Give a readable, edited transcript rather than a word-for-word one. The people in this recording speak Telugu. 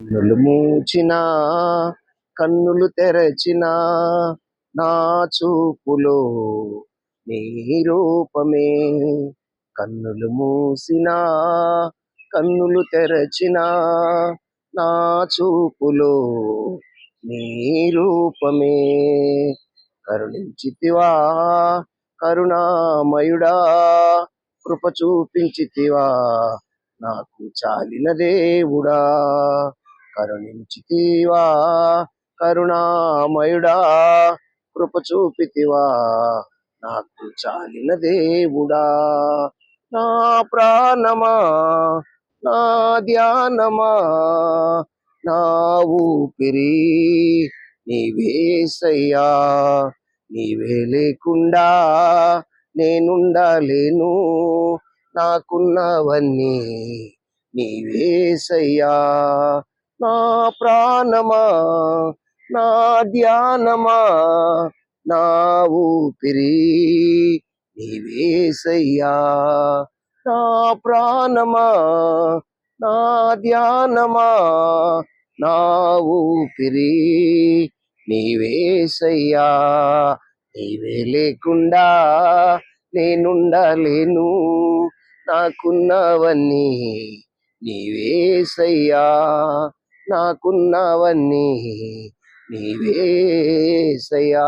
కన్నులు మూచినా కన్నులు తెరచినా నా చూపులో నీ రూపమే. కన్నులు మూసినా కన్నులు తెరచినా నా చూపులో నీ రూపమే. కరుణించితివా కరుణామయుడా, కృప చూపించితివా నాకు చాలిన దేవుడా. కరుణించితివా కరుణామయుడా, కృప చూపితివా నాకు చాలిన దేవుడా. నా ప్రాణమా నా ధ్యానమా నా ఊపిరి నీవేసయ్యా. నీవే లేకుండా నేనుండలేను, నాకున్నవన్నీ నీవేసయ్యా. నా ప్రాణమా నా ధ్యానమా నా ఊపిరి నీవేసయ్యా. నా ప్రాణమా నా ధ్యానమా నా ఊపిరి నీవేసయ్యా. నీవే లేకుండా నేనుండలేను, నాకున్నవన్నీ నీవేసయ్యా. నాకున్నవన్నీ నీవేసయ్యా.